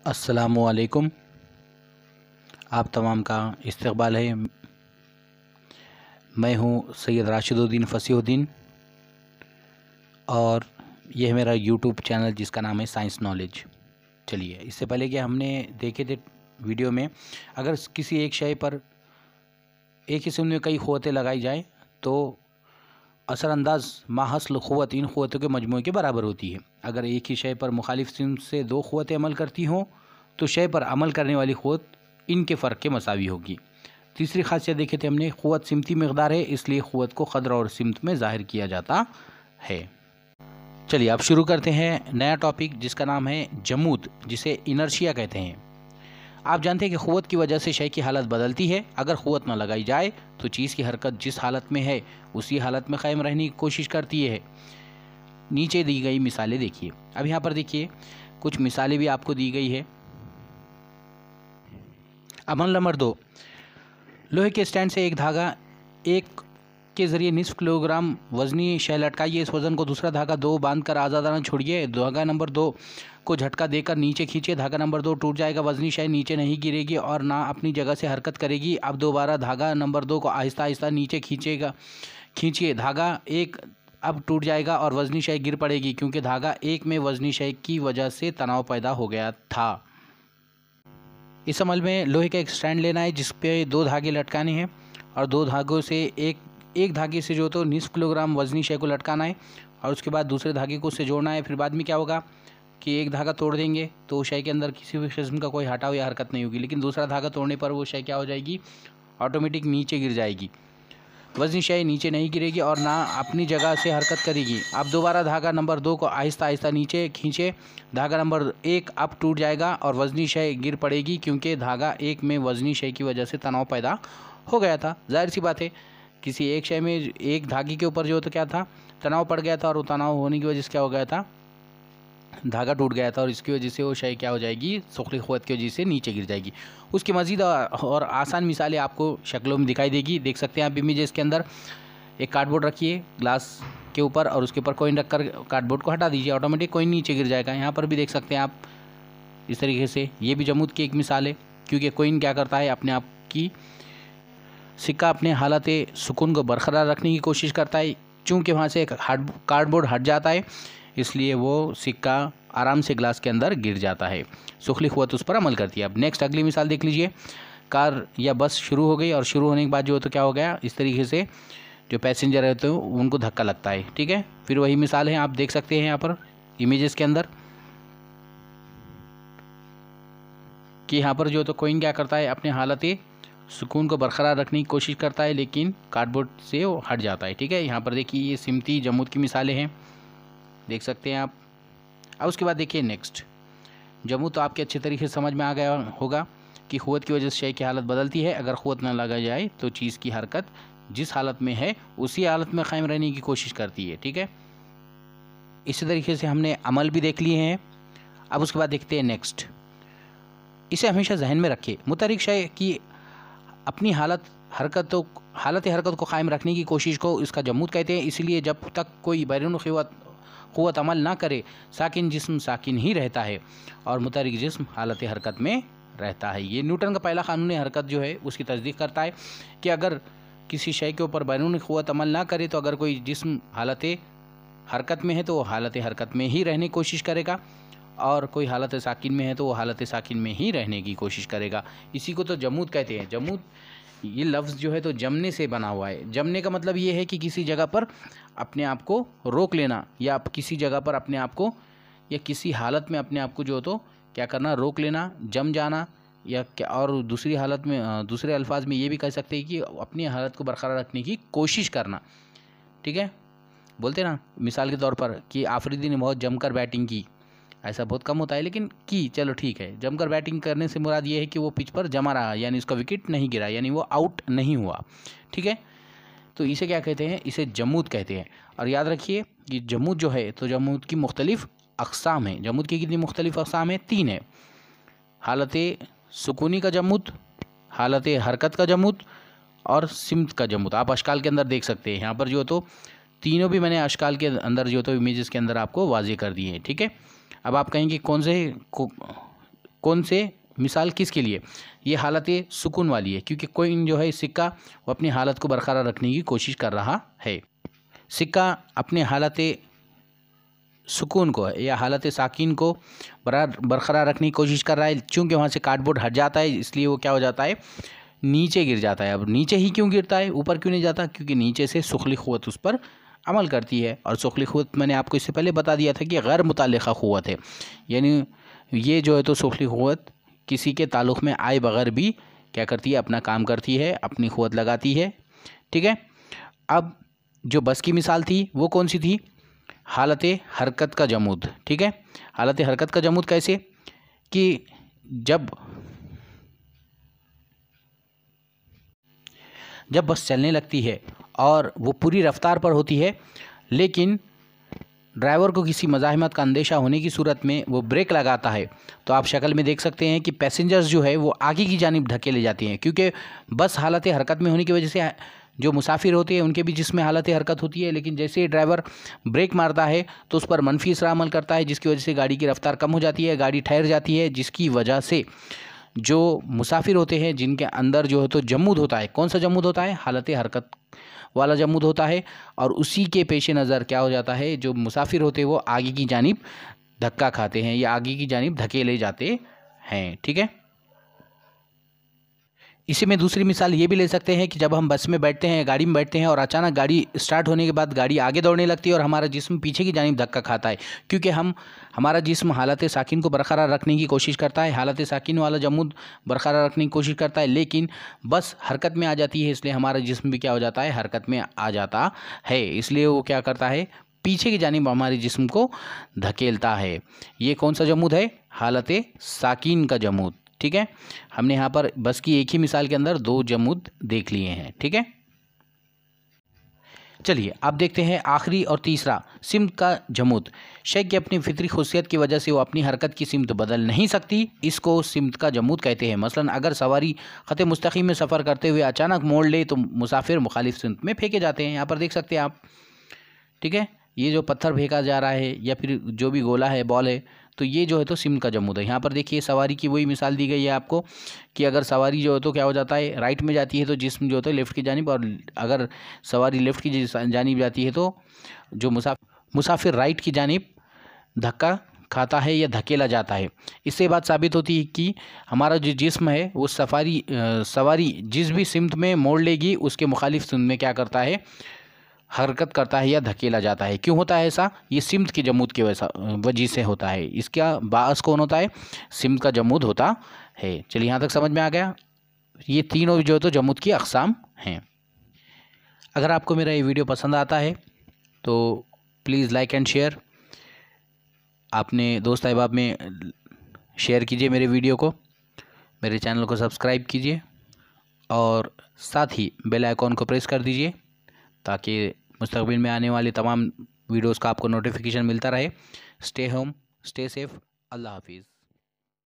अस्सलामुअलैकुम। आप तमाम का इस्तकबाल है। मैं हूँ सैयद राशिदुद्दीन फसीहुद्दीन और यह है मेरा यूट्यूब चैनल जिसका नाम है साइंस नॉलेज। चलिए, इससे पहले कि हमने देखे थे वीडियो में, अगर किसी एक शय पर एक ही सिम में कई क़ुव्वतें लगाई जाए तो असरअंदाज माहसल क़ुव्वत इन क़ुव्वतों के मजमूए के बराबर होती है। अगर एक ही शय पर मुखालिफ सिम से दो क़ुव्वतें अमल करती हों तो शय पर अमल करने वाली क़ुव्वत इनके फ़र्क के मसावी होगी। तीसरी खासियत देखे थे हमने, क़ुव्वत सिमती मकदार है, इसलिए क़ुव्वत को क़द्र और सिमत में ज़ाहिर किया जाता है। चलिए अब शुरू करते हैं नया टॉपिक जिसका नाम है जमूद, जिसे इनर्शिया कहते हैं। आप जानते हैं कि क़ुव्वत की वजह से शय की हालत बदलती है। अगर क़ुव्वत न लगाई जाए तो चीज़ की हरकत जिस हालत में है उसी हालत में क़ायम रहने की कोशिश करती है। नीचे दी गई मिसालें देखिए। अब यहाँ पर देखिए कुछ मिसालें भी आपको दी गई है। अमल नंबर 2, लोहे के स्टैंड से एक धागा एक के ज़रिए निस्फ किलोग्राम वज़नी शय लटकाइए। इस वज़न को दूसरा धागा 2 बांधकर आज़ादाना छोड़िए। धागा नंबर 2 को झटका देकर नीचे खींचिए। धागा नंबर 2 टूट जाएगा। वज़नी शय नीचे नहीं गिरेगी और ना अपनी जगह से हरकत करेगी। अब दोबारा धागा नंबर 2 को आहिस्ता आहिस्ता नीचे खींचिए। धागा 1 अब टूट जाएगा और वज़नी शय गिर पड़ेगी, क्योंकि धागा 1 में वज़नी शय की वजह से तनाव पैदा हो गया था। इस अमल में लोहे का एक स्टैंड लेना है जिस पे 2 धागे लटकाने हैं और 2 धागों से एक धागे से जो तो निस्फ किलोग्राम वज़नी शय को लटकाना है और उसके बाद दूसरे धागे को उससे जोड़ना है। फिर बाद में क्या होगा कि एक धागा तोड़ देंगे तो शय के अंदर किसी भी किस्म का कोई हटाव या हरकत नहीं होगी, लेकिन दूसरा धागा तोड़ने पर वो शय क्या हो जाएगी, ऑटोमेटिक नीचे गिर जाएगी। वज़नी शय नीचे नहीं गिरेगी और ना अपनी जगह से हरकत करेगी। अब दोबारा धागा नंबर 2 को आहिस्ता आहिस्ता नीचे खींचे। धागा नंबर 1 अब टूट जाएगा और वज़नी शय गिर पड़ेगी, क्योंकि धागा 1 में वज़नी शय की वजह से तनाव पैदा हो गया था। जाहिर सी बात है, किसी एक शय में एक धागे के ऊपर जो तो क्या था, तनाव पड़ गया था और वो तनाव होने की वजह से क्या हो गया था, धागा टूट गया था और इसकी वजह से वो शय क्या हो जाएगी, सुखली क़ुव्वत की वजह से नीचे गिर जाएगी। उसकी मज़ीद और आसान मिसालें आपको शक्लों में दिखाई देगी। देख सकते हैं आप इमेजेस के अंदर। एक कार्डबोर्ड रखिए ग्लास के ऊपर और उसके ऊपर कॉइन रखकर कार्डबोर्ड को हटा दीजिए, ऑटोमेटिक कॉइन नीचे गिर जाएगा। यहाँ पर भी देख सकते हैं आप इस तरीके से। ये भी जमूद की एक मिसाल है, क्योंकि कॉइन क्या करता है, अपने आप की सिक्का अपने हालत सुकून को बरकरार रखने की कोशिश करता है। चूँकि वहाँ से एक कार्डबोर्ड हट जाता है, इसलिए वो सिक्का आराम से ग्लास के अंदर गिर जाता है। सुखली क़ुव्वत उस पर अमल करती है। अब नेक्स्ट अगली मिसाल देख लीजिए। कार या बस शुरू हो गई और शुरू होने के बाद जो तो क्या हो गया, इस तरीके से जो पैसेंजर रहते हैं उनको धक्का लगता है। ठीक है, फिर वही मिसाल है, आप देख सकते हैं यहाँ पर इमेजेस के अंदर कि यहाँ पर जो तो कॉइन क्या करता है, अपने हालत सुकून को बरकरार रखने की कोशिश करता है, लेकिन कार्डबोर्ड से वो हट जाता है। ठीक है, यहाँ पर देखिए ये सिमती जमूद की मिसालें हैं, देख सकते हैं आप। अब उसके बाद देखिए नेक्स्ट जमूद। तो आपके अच्छे तरीके से समझ में आ गया होगा कि क़ुव्वत की वजह से शय की हालत बदलती है। अगर क़ुव्वत न लगाई जाए तो चीज़ की हरकत जिस हालत में है उसी हालत में क़ायम रहने की कोशिश करती है। ठीक है, इसी तरीके से हमने अमल भी देख लिए हैं। अब उसके बाद देखते हैं नेक्स्ट। इसे हमेशा जहन में रखिए, मुतहरिक शय की अपनी हालत हरकत को क़ायम रखने की कोशिश को इसका जमूद कहते हैं। इसलिए जब तक कोई बैरून क़ुव्वत अमल ना करे, साकिन जिस्म साकिन ही रहता है और मुतहरिक जिस्म हालत हरकत में रहता है। ये न्यूटन का पहला कानून हरकत जो है उसकी तस्दीक करता है कि अगर किसी शय के ऊपर बैरून क़ुव्वत अमल ना करे तो अगर कोई जिस्म हालत हरकत में है तो वो हालत हरकत में ही रहने की कोशिश करेगा, और कोई हालत साकिन में है तो वो हालत साकिन में ही रहने की कोशिश करेगा। इसी को तो जमूद कहते हैं। जमूद ये लफ्ज़ जो है तो जमने से बना हुआ है। जमने का मतलब ये है कि किसी जगह पर अपने आप को रोक लेना, या किसी जगह पर अपने आप को या किसी हालत में अपने आप को जो तो क्या करना, रोक लेना, जम जाना, या क्या, और दूसरी हालत में दूसरे अल्फाज में ये भी कह सकते हैं कि अपनी हालत को बरकरार रखने की कोशिश करना। ठीक है, बोलते ना मिसाल के तौर पर कि आफरीदी ने बहुत जमकर बैटिंग की, ऐसा बहुत कम होता है लेकिन की, चलो ठीक है। जमकर बैटिंग करने से मुराद ये है कि वो पिच पर जमा रहा, यानी उसका विकेट नहीं गिरा, यानी वो आउट नहीं हुआ। ठीक है, तो इसे क्या कहते हैं, इसे जमूद कहते हैं। और याद रखिए कि जमूद जो है तो जमूद की मुख्तलिफ अक़साम हैं। जमूद की कितनी मुख्तलिफ अक़साम हैं, 3 है। हालत सुकूनी का जमूद, हालत हरकत का जमूद और सिमत का जमूद। आप अशकाल के अंदर देख सकते हैं। यहाँ पर जो तो तीनों भी मैंने अशकाल के अंदर जो तो इमेजेस के अंदर आपको वाज़ेह कर दिए हैं। ठीक है, अब आप कहेंगे कौन से मिसाल किसके लिए? ये हालत सुकून वाली है, क्योंकि कॉइन जो है सिक्का वो अपनी हालत को बरकरार रखने की कोशिश कर रहा है। सिक्का अपने हालत सुकून को या हालत साकिन को बरकरार रखने की कोशिश कर रहा है। चूँकि वहाँ से कार्डबोर्ड हट जाता है, इसलिए वो क्या हो जाता है, नीचे गिर जाता है। अब नीचे ही क्यों गिरता है, ऊपर क्यों नहीं जाता? क्योंकि नीचे से सुखली क़ुव्वत उस पर अमल करती है, और सुखली क़ुव्वत मैंने आपको इससे पहले बता दिया था कि गैर मुताल्लिक़ा क़ुव्वत है। यानी ये जो है तो सुखली क़ुव्वत किसी के ताल्लुक़ में आए बगैर भी क्या करती है, अपना काम करती है, अपनी क़ुव्वत लगाती है। ठीक है। अब जो बस की मिसाल थी वो कौन सी थी? हालत हरकत का जमूद। ठीक है। हालत हरकत का जमूद कैसे? कि जब बस चलने लगती है और वो पूरी रफ्तार पर होती है, लेकिन ड्राइवर को किसी मज़ाहमत का अंदेशा होने की सूरत में वो ब्रेक लगाता है, तो आप शक्ल में देख सकते हैं कि पैसेंजर्स जो है वो आगे की जानिब धकेले जाते हैं, क्योंकि बस हालत हरकत में होने की वजह से जो मुसाफिर होते हैं उनके भी जिसमें हालत हरकत होती है, लेकिन जैसे ही ड्राइवर ब्रेक मारता है तो उस पर मनफी असर अमल करता है, जिसकी वजह से गाड़ी की रफ्तार कम हो जाती है, गाड़ी ठहर जाती है, जिसकी वजह से जो मुसाफिर होते हैं जिनके अंदर जो है तो जमूद होता है। कौन सा जमूद होता है? हालत हरकत वाला जमूद होता है, और उसी के पेश नज़र क्या हो जाता है, जो मुसाफिर होते हैं वो आगे की जानिब धक्का खाते हैं या आगे की जानिब धकेले जाते हैं। ठीक है। इसी में दूसरी मिसाल ये भी ले सकते हैं कि जब हम बस में बैठते हैं, गाड़ी में बैठते हैं, और अचानक गाड़ी स्टार्ट होने के बाद गाड़ी आगे दौड़ने लगती है और हमारा जिस्म पीछे की जानिब धक्का खाता है, क्योंकि हमारा जिस्म हालत साकिन को बरकरार रखने की कोशिश करता है, हालत साकिन वाला जमूद बरकरार रखने की कोशिश करता है, लेकिन बस हरकत में आ जाती है, इसलिए हमारा जिस्म भी क्या हो जाता है, हरकत में आ जाता है। इसलिए वो क्या करता है, पीछे की जानिब हमारे जिस्म को धकेलता है। ये कौन सा जमूद है? हालत साकिन का जमूद। ठीक है। हमने यहाँ पर बस की एक ही मिसाल के अंदर दो जमूद देख लिए हैं। ठीक है। चलिए अब देखते हैं आखिरी और तीसरा, सिमत का जमूद। शय की अपनी फितरी खुशियत की वजह से वो अपनी हरकत की सिमत बदल नहीं सकती, इसको सिमत का जमूद कहते हैं। मसलन अगर सवारी ख़त मुस्तकीम में सफ़र करते हुए अचानक मोड़ ले तो मुसाफिर मुखालिफ सिमत में फेंके जाते हैं। यहाँ पर देख सकते हैं आप। ठीक है। ये जो पत्थर फेंका जा रहा है या फिर जो भी गोला है, बॉल है, तो ये जो है तो सिमत का जमूद है। यहाँ पर देखिए सवारी की वही मिसाल दी गई है आपको कि अगर सवारी जो है तो क्या हो जाता है, राइट में जाती है तो जिस्म जो होता है लेफ़्ट की जानिब, और अगर सवारी लेफ़्ट की जानिब जाती है तो जो मुसाफिर राइट की जानिब धक्का खाता है या धकेला जाता है। इससे बात साबित होती है कि हमारा जो जिस्म है वो सवारी जिस भी सिमत में मोड़ लेगी उसके मुखालिफ सिमत में क्या करता है, हरकत करता है या धकेला जाता है। क्यों होता है ऐसा? ये सिमत के जमूद की वजह से होता है। इसका बाअस कौन होता है? सिमत का जमूद होता है। चलिए यहाँ तक समझ में आ गया। ये तीनों जो है तो जमूद की अक़साम हैं। अगर आपको मेरा ये वीडियो पसंद आता है तो प्लीज़ लाइक एंड शेयर, अपने दोस्त अहबाब में शेयर कीजिए मेरे वीडियो को, मेरे चैनल को सब्सक्राइब कीजिए, और साथ ही बेल आइकॉन को प्रेस कर दीजिए ताकि मुस्तक़बिल में आने वाले तमाम वीडियोस का आपको नोटिफिकेशन मिलता रहे। Stay home, stay safe. अल्लाह हाफिज़।